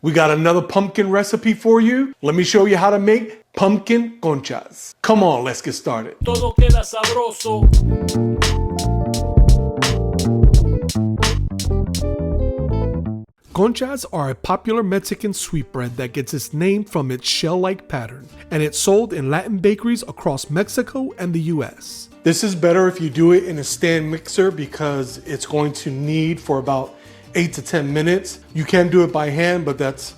We got another pumpkin recipe for you. Let me show you how to make pumpkin conchas. Come on, let's get started. Todo queda sabroso. Conchas are a popular Mexican sweetbread that gets its name from its shell-like pattern, and it's sold in Latin bakeries across Mexico and the US. This is better if you do it in a stand mixer because it's going to need for about 8 to 10 minutes. You can do it by hand, but that's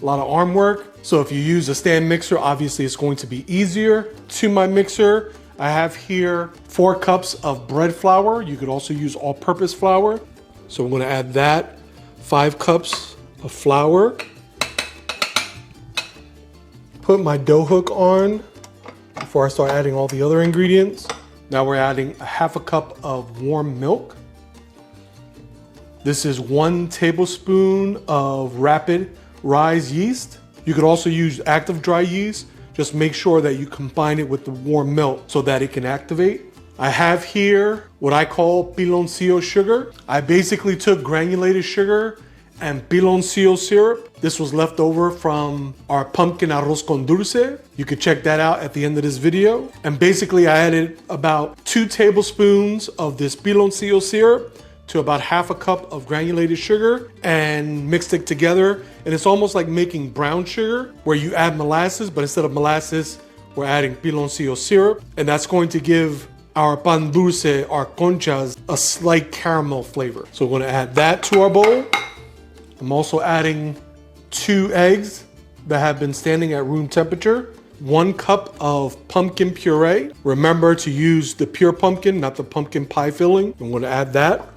a lot of arm work. So if you use a stand mixer, obviously it's going to be easier. To my mixer, I have here 4 cups of bread flour. You could also use all-purpose flour. So I'm going to add that. 5 cups of flour. Put my dough hook on before I start adding all the other ingredients. Now we're adding a half a cup of warm milk. This is 1 tablespoon of rapid rise yeast. You could also use active dry yeast. Just make sure that you combine it with the warm milk so that it can activate. I have here what I call piloncillo sugar. I basically took granulated sugar and piloncillo syrup. This was left over from our pumpkin arroz con dulce. You could check that out at the end of this video. And basically I added about 2 tablespoons of this piloncillo syrup to about half a cup of granulated sugar and mixed it together. And it's almost like making brown sugar where you add molasses, but instead of molasses, we're adding piloncillo syrup. And that's going to give our pan dulce, our conchas, a slight caramel flavor. So we're gonna add that to our bowl. I'm also adding 2 eggs that have been standing at room temperature, 1 cup of pumpkin puree. Remember to use the pure pumpkin, not the pumpkin pie filling. I'm gonna add that.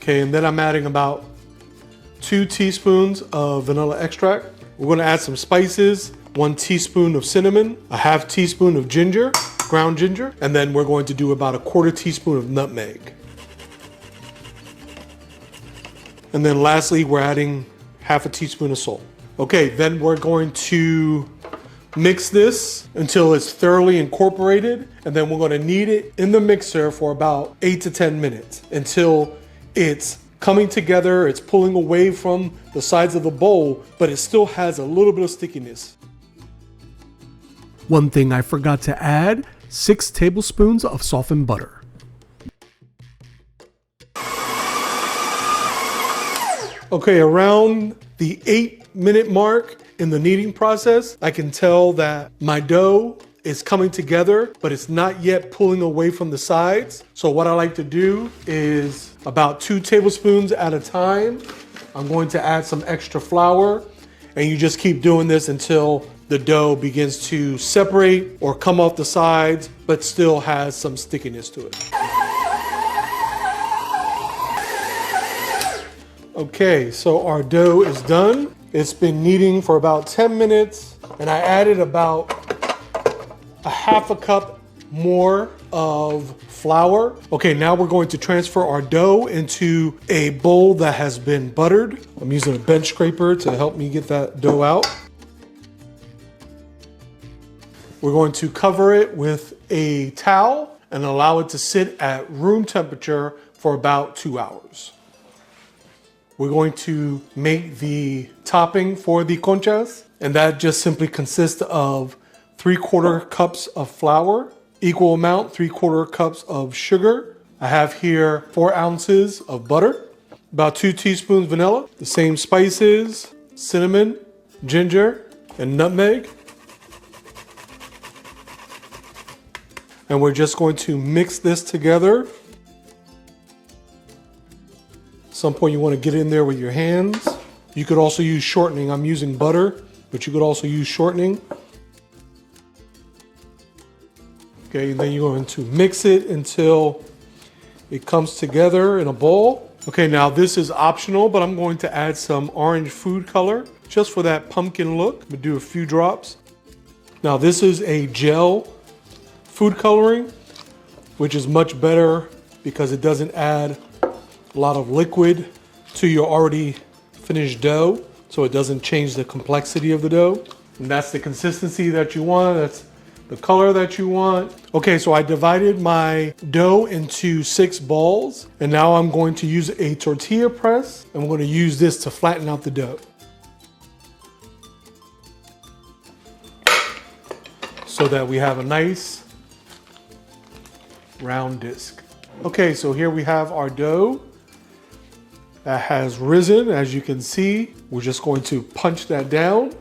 Okay, and then I'm adding about 2 teaspoons of vanilla extract. We're gonna add some spices, 1 teaspoon of cinnamon, a half teaspoon of ginger, ground ginger, and then we're going to do about a 1/4 teaspoon of nutmeg. And then lastly, we're adding half a teaspoon of salt. Okay, then we're going to mix this until it's thoroughly incorporated, and then we're gonna knead it in the mixer for about 8 to 10 minutes until it's coming together, it's pulling away from the sides of the bowl, but it still has a little bit of stickiness. One thing I forgot to add, 6 tablespoons of softened butter. Okay, around the 8-minute mark in the kneading process, I can tell that my dough is coming together, but it's not yet pulling away from the sides. So what I like to do is about 2 tablespoons at a time. I'm going to add some extra flour, and you just keep doing this until the dough begins to separate or come off the sides, but still has some stickiness to it. Okay, so our dough is done. It's been kneading for about 10 minutes, and I added about a half a cup more of flour. Okay, now we're going to transfer our dough into a bowl that has been buttered. I'm using a bench scraper to help me get that dough out. We're going to cover it with a towel and allow it to sit at room temperature for about 2 hours. We're going to make the topping for the conchas, and that just simply consists of 3/4 cups of flour, equal amount, 3/4 cups of sugar. I have here 4 ounces of butter, about 2 teaspoons vanilla, the same spices, cinnamon, ginger, and nutmeg. And we're just going to mix this together. At some point you want to get in there with your hands. You could also use shortening. I'm using butter, but you could also use shortening. Okay, and then you're going to mix it until it comes together in a bowl. Okay, now this is optional, but I'm going to add some orange food color just for that pumpkin look. I'm gonna do a few drops. Now this is a gel food coloring, which is much better because it doesn't add a lot of liquid to your already finished dough, so it doesn't change the complexity of the dough. And that's the consistency that you want. That's the color that you want. Okay, so I divided my dough into 6 balls, and now I'm going to use a tortilla press, and we're going to use this to flatten out the dough. So that we have a nice round disc. Okay, so here we have our dough that has risen, as you can see. We're just going to punch that down.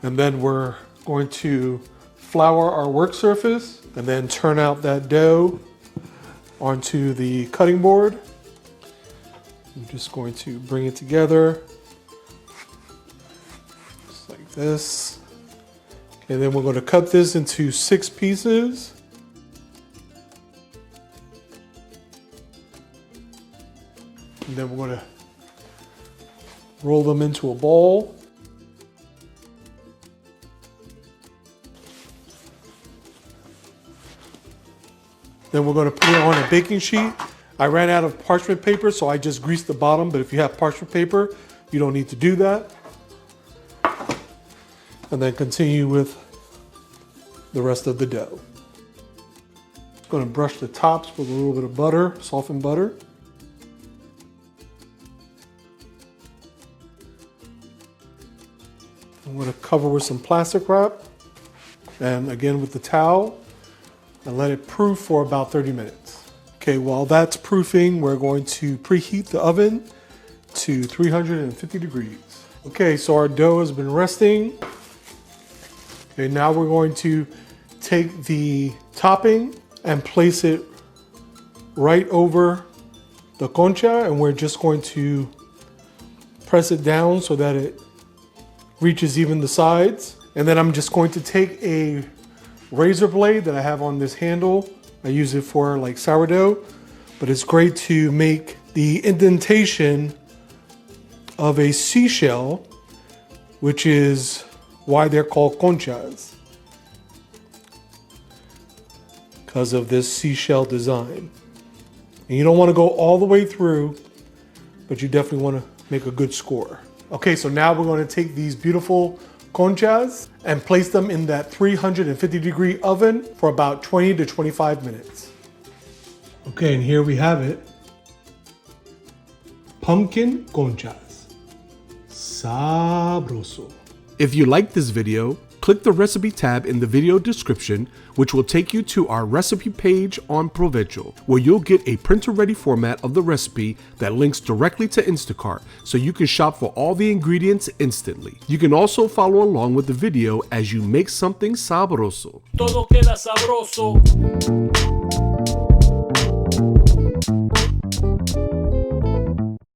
And then we're going to flour our work surface and then turn out that dough onto the cutting board. I'm just going to bring it together just like this. And then we're going to cut this into 6 pieces. And then we're going to roll them into a ball. Then we're going to put it on a baking sheet. I ran out of parchment paper, so I just greased the bottom, but if you have parchment paper, you don't need to do that. And then continue with the rest of the dough. I'm going to brush the tops with a little bit of butter, softened butter. I'm going to cover with some plastic wrap, and again with the towel, and let it proof for about 30 minutes. Okay, while that's proofing, we're going to preheat the oven to 350 degrees. Okay, so our dough has been resting. Okay, now we're going to take the topping and place it right over the concha, and we're just going to press it down so that it reaches even the sides. And then I'm just going to take a razor blade that I have on this handle. I use it for like sourdough, but it's great to make the indentation of a seashell, which is why they're called conchas, because of this seashell design. And you don't want to go all the way through, but you definitely want to make a good score. Okay, so now we're going to take these beautiful conchas and place them in that 350 degree oven for about 20 to 25 minutes. Okay, and here we have it. Pumpkin conchas. Sabroso. If you like this video, click the recipe tab in the video description, which will take you to our recipe page on Provecho, where you'll get a printer-ready format of the recipe that links directly to Instacart, so you can shop for all the ingredients instantly. You can also follow along with the video as you make something sabroso. Todo queda sabroso.